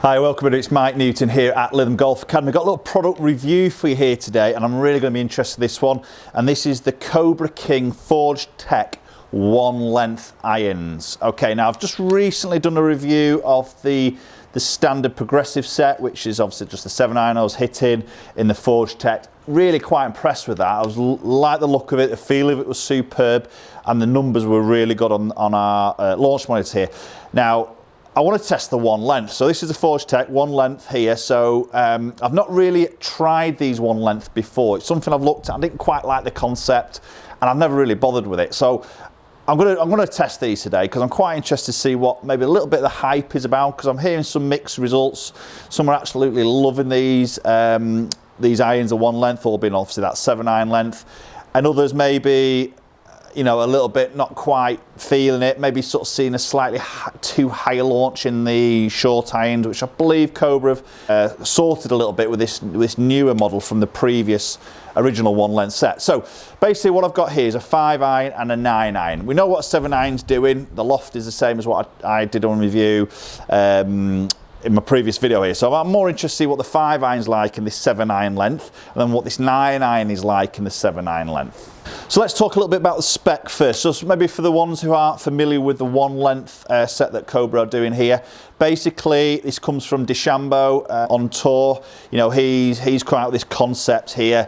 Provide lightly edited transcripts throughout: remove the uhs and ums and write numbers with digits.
Hi, welcome. It's Mike Newton here at Lytham Golf Academy. I've got a little product review for you here today, and I'm really going to be interested in this one. And this is the Cobra King Forged TEC 1-length irons. Okay, now I've just recently done a review of the standard progressive set, which is obviously just the 7-iron I was hitting in the Forged TEC. Really quite impressed with that. I was like the look of it, the feel of it was superb, and the numbers were really good on our launch monitor here. Now, I want to test the 1-length. So this is the Forged TEC 1-length here. So I've not really tried these 1-length before. It's something I've looked at. I didn't quite like the concept, and I've never really bothered with it. So I'm gonna test these today because I'm quite interested to see what maybe a little bit of the hype is about, because I'm hearing some mixed results. Some are absolutely loving these irons are 1-length, all being obviously that 7-iron length, and others maybe, you know, a little bit not quite feeling it, maybe sort of seeing a slightly too high a launch in the short irons, which I believe Cobra have sorted a little bit with this newer model from the previous original 1-length set. So basically what I've got here is a 5-iron and a 9-iron. We know what 7-iron's doing. The loft is the same as what I did on review in my previous video here. So I'm more interested to see what the 5-iron's like in this 7-iron length, and then what this 9-iron is like in the 7-iron length. So let's talk a little bit about the spec first. So maybe for the ones who aren't familiar with the 1-length set that Cobra are doing here, basically this comes from DeChambeau on tour. You know, he's come out with this concept here,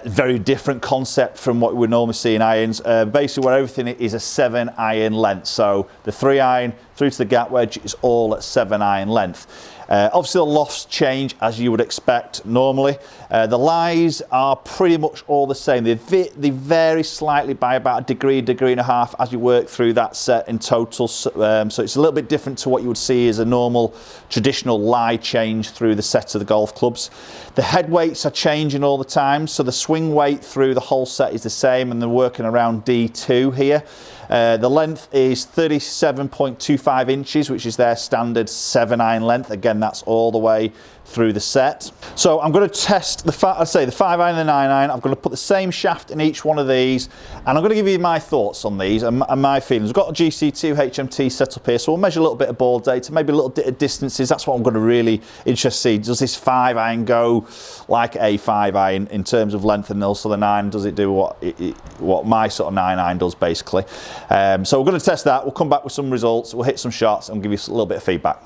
very different concept from what we would normally see in irons. Basically where everything is a 7-iron length. So the 3-iron through to the gap wedge is all at 7-iron length. Obviously the lofts change as you would expect normally. The lies are pretty much all the same. They vary slightly by about a degree and a half as you work through that set in total. So it's a little bit different to what you would see as a normal traditional lie change through the set of the golf clubs. The head weights are changing all the time, so the swing weight through the whole set is the same, and they're working around D2 here. The length is 37.25 inches, which is their standard 7-iron length. Again, that's all the way through the set. So I'm going to test the 5-iron and the 9-iron. I'm going to put the same shaft in each one of these, and I'm going to give you my thoughts on these and my feelings. We've got a GC2 HMT set up here, so we'll measure a little bit of ball data, maybe a little bit of distances. That's what I'm going to really interested to see. Does this 5-iron go like a 5-iron in terms of length, and also the 9, does it do what my sort of 9-iron does basically? So we're going to test that. We'll come back with some results, we'll hit some shots and give you a little bit of feedback.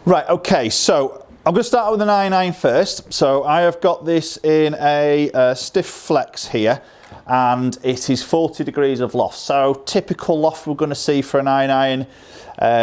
Right, okay, so I'm going to start with the 9-iron first. So I have got this in a stiff flex here, and it is 40 degrees of loft. So typical loft we're going to see for a 9-iron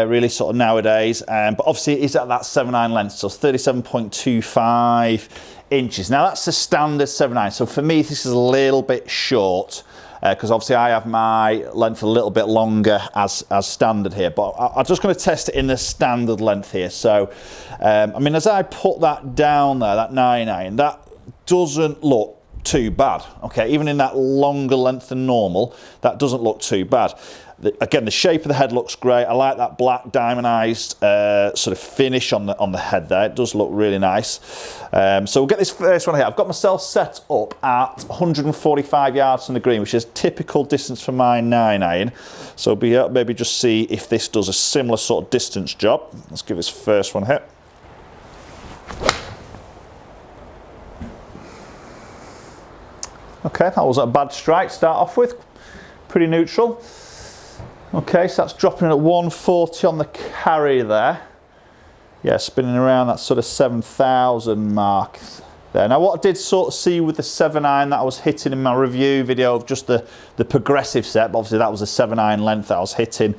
really sort of nowadays, but obviously it is at that 7-iron length, so 37.25 inches. Now that's the standard 7-iron, so for me this is a little bit short, because obviously I have my length a little bit longer as standard here, but I'm just going to test it in the standard length here. So I mean, as I put that down there, that 9-iron, that doesn't look too bad. Okay, even in that longer length than normal, that doesn't look too bad. Again, the shape of the head looks great. I like that black diamondized sort of finish on the head there. It does look really nice. So we'll get this first one here. I've got myself set up at 145 yards from the green, which is typical distance for my 9-iron. So maybe just see if this does a similar sort of distance job. Let's give this first one a hit. Okay, that wasn't a bad strike to start off with. Pretty neutral. Okay, so that's dropping at 140 on the carry there. Yeah, spinning around that sort of 7,000 mark there. Now what I did sort of see with the 7-iron that I was hitting in my review video of just the progressive set, but obviously that was a 7-iron length that I was hitting.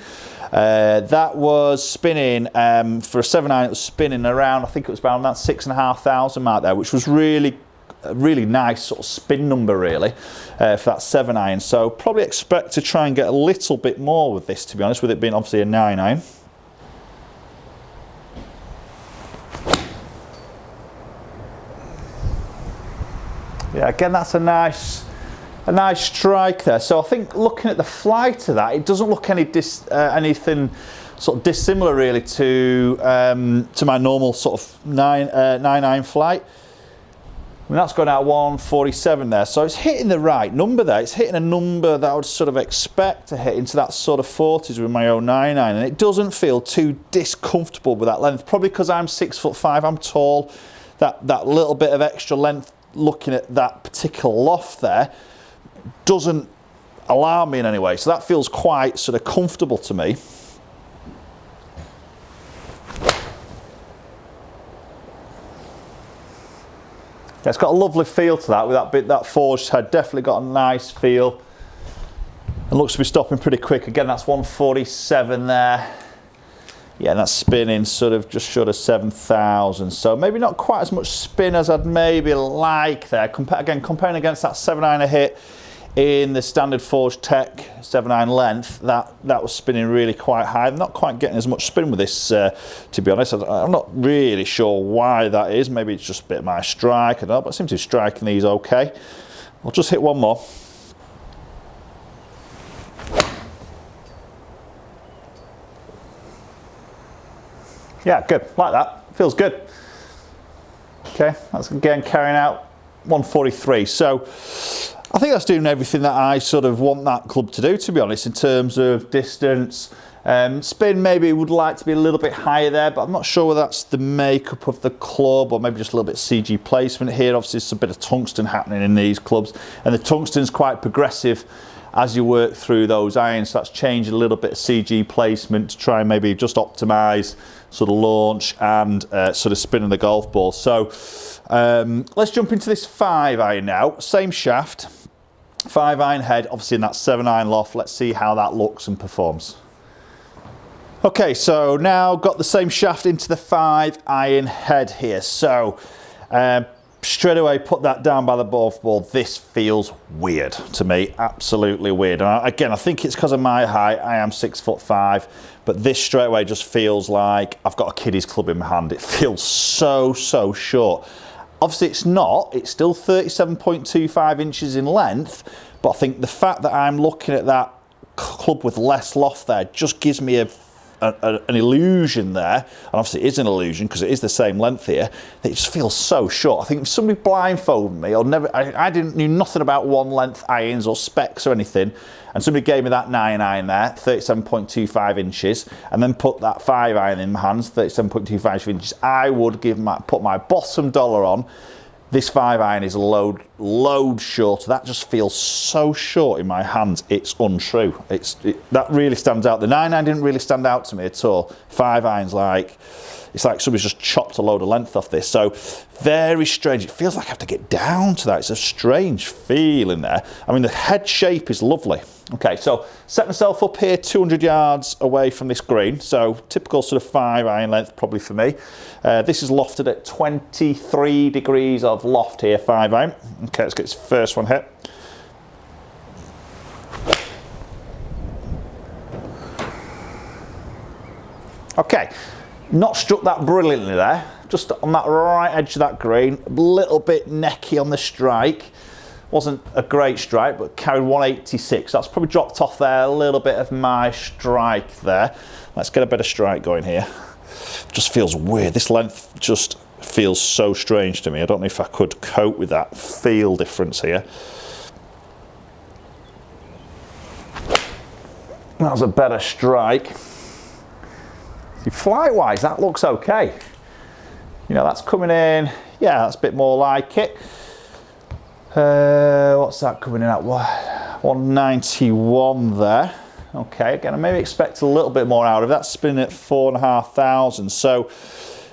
That was spinning, for a 7-iron it was spinning around, I think it was around that 6,500 mark there, which was really nice sort of spin number really for that 7-iron. So probably expect to try and get a little bit more with this, to be honest, with it being obviously a 9-iron. Yeah, again, that's a nice strike there. So I think looking at the flight of that, it doesn't look anything sort of dissimilar really to my normal sort of 9-iron flight. mean, that's going out 147 there, so it's hitting the right number there. It's hitting a number that I would sort of expect to hit into that sort of 40s with my 099, and it doesn't feel too discomfortable with that length. Probably because I'm 6'5", I'm tall. That little bit of extra length, looking at that particular loft there, doesn't alarm me in any way. So that feels quite sort of comfortable to me. Yeah, it's got a lovely feel to that with that forged head. Definitely got a nice feel. And looks to be stopping pretty quick. Again, that's 147 there. Yeah, and that's spinning sort of just short of 7,000. So maybe not quite as much spin as I'd maybe like there. Again, comparing against that 7.9 I hit in the standard forged TEC 7.9 length, that was spinning really quite high. I'm not quite getting as much spin with this, to be honest. I'm not really sure why that is. Maybe it's just a bit of my strike, I don't know, but I seem to be striking these okay. I'll just hit one more. Yeah, good, like that, feels good. Okay, that's again carrying out 143. So I think that's doing everything that I sort of want that club to do, to be honest, in terms of distance. Spin maybe would like to be a little bit higher there, but I'm not sure whether that's the makeup of the club or maybe just a little bit CG placement here. Obviously there's a bit of tungsten happening in these clubs, and the tungsten's quite progressive as you work through those irons, so that's changing a little bit of CG placement to try and maybe just optimise sort of launch and sort of spinning the golf ball. So let's jump into this 5 iron now. Same shaft, 5 iron head, obviously in that 7.9 loft. Let's see how that looks and performs. Okay, so now got the same shaft into the 5 iron head here. So straight away put that down by the golf ball. This feels weird to me, absolutely weird. And again, I think it's because of my height. I am 6'5", but this straight away just feels like I've got a kiddie's club in my hand. It feels so short. Obviously it's not, it's still 37.25 inches in length, but I think the fact that I'm looking at that club with less loft there just gives me an illusion there, and obviously it is an illusion because it is the same length here, it just feels so short. I think if somebody blindfolded me, or I knew nothing about one length irons or specs or anything, and somebody gave me that 9 iron there, 37.25 inches, and then put that 5 iron in my hands, 37.25 inches, I would put my bottom dollar on this 5 iron is a load shorter. That just feels so short in my hands, it's untrue. That really stands out. The 9 iron didn't really stand out to me at all. 5 iron's like, it's like somebody's just chopped a load of length off this. So very strange. It feels like I have to get down to that. It's a strange feeling there. I mean, the head shape is lovely. Okay, so set myself up here 200 yards away from this green. So typical sort of 5 iron length probably for me. This is lofted at 23 degrees of loft here, 5 iron. Okay, let's get this first one hit. Okay, not struck that brilliantly there. Just on that right edge of that green, a little bit necky on the strike. Wasn't a great strike, but carried 186. That's probably dropped off there a little bit of my strike there. Let's get a better strike going here. Just feels weird. This length just feels so strange to me. I don't know if I could cope with that feel difference here. That was a better strike. See, flight-wise, that looks okay. You know, that's coming in. Yeah, that's a bit more like it. What's that coming in at? 191 there. Okay, again, I maybe expect a little bit more out of that. Spinning at 4,500. So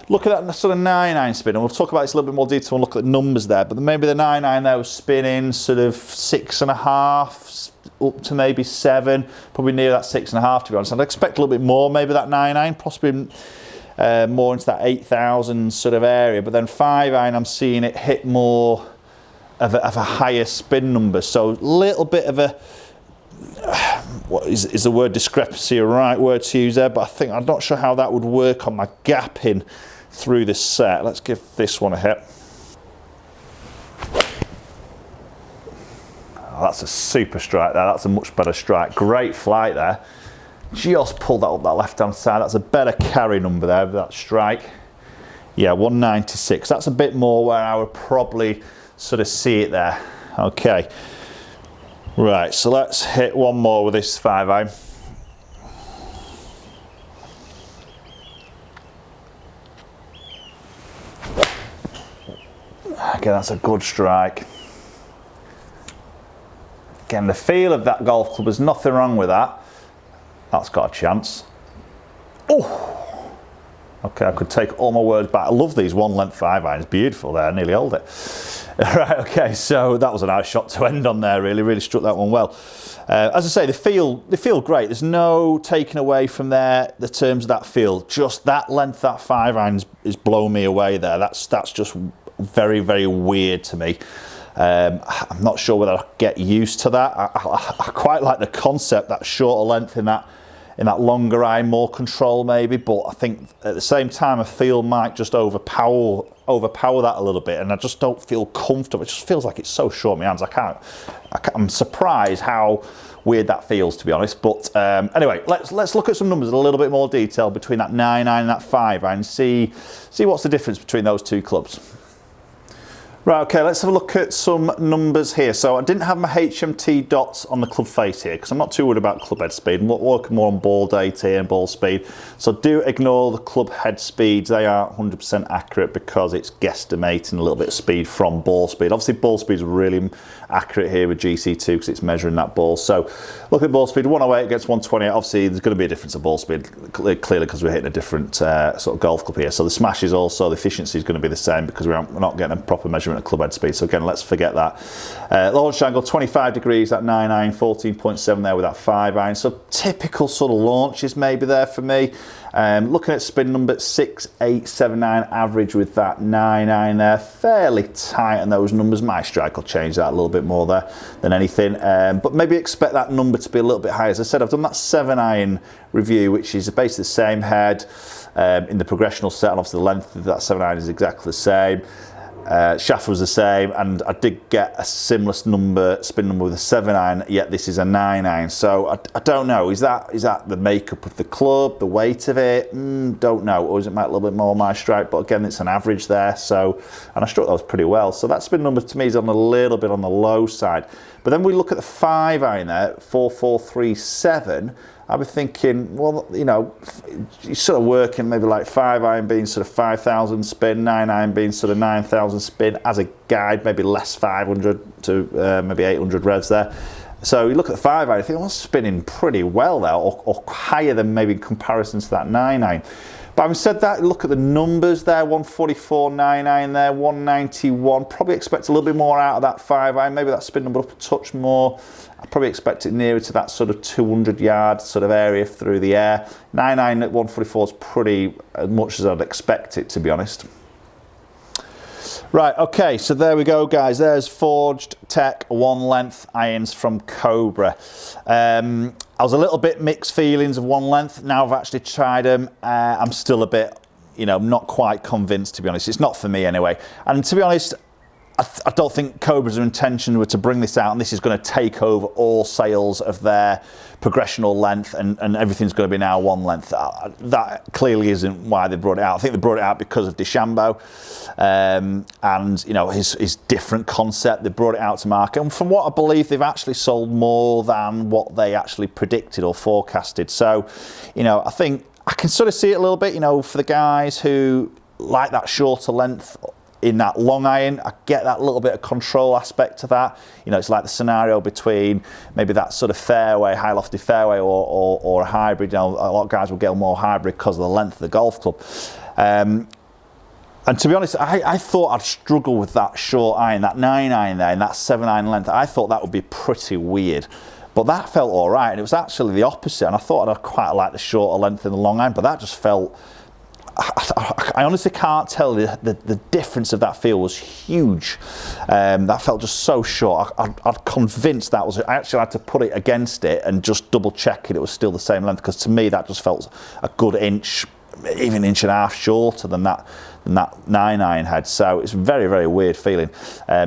look at that sort of 9 iron spin, and we'll talk about this a little bit more detail and look at the numbers there. But maybe the 9 iron there was spinning sort of 6.5 up to maybe 7, probably near that 6.5 to be honest. I'd expect a little bit more, maybe that 9 iron, possibly more into that 8,000 sort of area. But then 5 iron, I'm seeing it hit more of a higher spin number, so a little bit of a, what is the word discrepancy a right word to use there, but I'm not sure how that would work on my gapping through this set. Let's give this one a hit. Oh, that's a super strike there, that's a much better strike, great flight there. Just pulled that up that left hand side, that's a better carry number there with that strike. Yeah, 196, that's a bit more where I would probably sort of see it there. Okay. Right, so let's hit one more with this 5-iron. Again, that's a good strike. Again, the feel of that golf club, there's nothing wrong with that. That's got a chance. Oh! Okay, I could take all my words back. I love these 1 length 5-irons. Beautiful there, I nearly hold it. Right, okay, so that was a nice shot to end on there, really struck that one well. As I say, they feel great. There's no taking away from there the terms of that feel. Just that length, that 5-iron is blowing me away there. That's just very weird to me. I'm not sure whether I get used to that. I quite like the concept, that shorter length in that longer iron, more control maybe, but I think at the same time I feel might just overpower that a little bit, and I just don't feel comfortable. It just feels like it's so short in my hands. I'm surprised how weird that feels, to be honest. But anyway, let's look at some numbers in a little bit more detail between that 9-iron and that 5-iron and see what's the difference between those two clubs. Right, okay, let's have a look at some numbers here. So I didn't have my HMT dots on the club face here because I'm not too worried about club head speed. I'm working more on ball data and ball speed. So do ignore the club head speeds. They are 100% accurate because it's guesstimating a little bit of speed from ball speed. Obviously ball speed is really accurate here with GC2 because it's measuring that ball. So look at ball speed, 108 against 128. Obviously there's going to be a difference of ball speed clearly because we're hitting a different sort of golf club here. So the smash is also, the efficiency is going to be the same because we're not getting a proper measurement of club head speed. So again, let's forget that. Launch angle 25 degrees, that 9-iron, 14.7 there with that 5-iron. So typical sort of launches maybe there for me. Looking at spin number 6879 average with that 9-iron there, fairly tight on those numbers. My strike will change that a little bit more there than anything, but maybe expect that number to be a little bit higher. As I said, I've done that 7-iron review, which is basically the same head in the progressional set, and obviously the length of that 7-iron is exactly the same. Shaft was the same, and I did get a similar spin number with a 7-iron, yet this is a 9-iron. So I don't know, is that the makeup of the club, the weight of it? Don't know, or is it a little bit more my strike? But again, it's an average there, so, and I struck those pretty well. So that spin number to me is on a little bit on the low side. But then we look at the 5-iron there, 4437. I was thinking, well, you know, you're sort of working maybe like 5-iron being sort of 5,000 spin, 9-iron being sort of 9,000 spin as a guide, maybe less 500 to maybe 800 revs there. So you look at the 5-iron, you think, well, it's spinning pretty well there, or higher than maybe in comparison to that 9-iron. But having said that, look at the numbers there, 144, 9-iron there, 191. Probably expect a little bit more out of that 5-iron, maybe that spin number up a touch more. I probably expect it nearer to that sort of 200 yard sort of area through the air. 9-iron at 144 is pretty much as I'd expect it, to be honest. Right, okay, so there we go, guys. There's Forged TEC 1 length irons from Cobra. I was a little bit mixed feelings of 1 length. Now I've actually tried them. I'm still a bit, you know, not quite convinced, to be honest. It's not for me anyway. And to be honest, I don't think Cobra's intention were to bring this out and this is going to take over all sales of their progressional length and everything's going to be now 1 length. That clearly isn't why they brought it out. I think they brought it out because of DeChambeau and, you know, his different concept. They brought it out to market, and from what I believe, they've actually sold more than what they actually predicted or forecasted. So, you know, I think I can sort of see it a little bit, you know, for the guys who like that shorter length in that long iron. I get that little bit of control aspect to that. You know, it's like the scenario between maybe that sort of fairway, high lofty fairway, or a hybrid. You know, a lot of guys will get more hybrid because of the length of the golf club. And to be honest, I thought I'd struggle with that short iron, that 9-iron there, and that 7-iron length. I thought that would be pretty weird. But that felt all right, and it was actually the opposite. And I thought I'd quite like the shorter length in the long iron, but that just felt... I honestly can't tell. The difference of that feel was huge. That felt just so short. I'm convinced that was... I actually had to put it against it and just double check it was still the same length, because to me that just felt a good inch even an inch and a half shorter than that 9 iron head, so it's very, very weird feeling.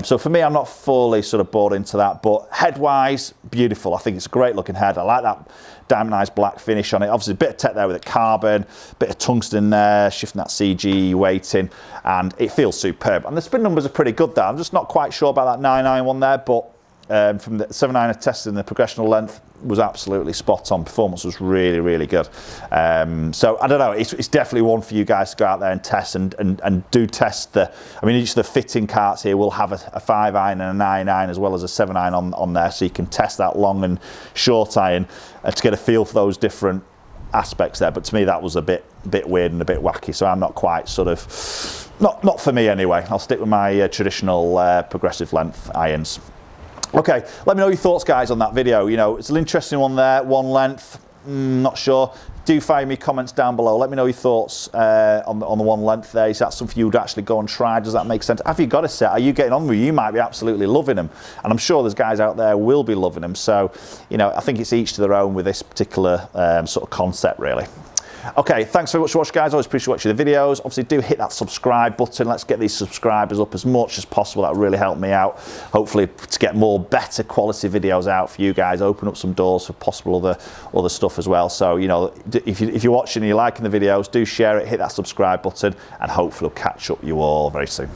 So for me, I'm not fully sort of bought into that, but head wise, beautiful. I think it's a great looking head. I like that diamondized black finish on it. Obviously a bit of tech there with the carbon, bit of tungsten there, shifting that CG weighting, and it feels superb. And the spin numbers are pretty good there. I'm just not quite sure about that 9 iron one there, but from the 7 iron I tested, and the progressional length was absolutely spot on. Performance was really, really good. So I don't know, it's definitely one for you guys to go out there and test, and do test the, I mean, each of the fitting carts here will have a 5 iron and a 9 iron as well as a 7 iron on there, so you can test that long and short iron to get a feel for those different aspects there. But to me, that was a bit weird and a bit wacky, so I'm not quite sort of, not for me anyway. I'll stick with my traditional progressive length irons. Okay, let me know your thoughts, guys, on that video. You know, it's an interesting one there, one length, not sure. Do fire me comments down below. Let me know your thoughts on the one length there. Is that something you would actually go and try? Does that make sense? Have you got a set? Are you getting on with it? You might be absolutely loving them. And I'm sure there's guys out there who will be loving them. So, you know, I think it's each to their own with this particular sort of concept, really. Okay, thanks very much for watching, guys. Always appreciate watching the videos. Obviously, do hit that subscribe button. Let's get these subscribers up as much as possible. That really help me out. Hopefully, to get more better quality videos out for you guys. Open up some doors for possible other stuff as well. So, you know, if you're watching and you're liking the videos, do share it, hit that subscribe button, and hopefully, we'll catch up with you all very soon.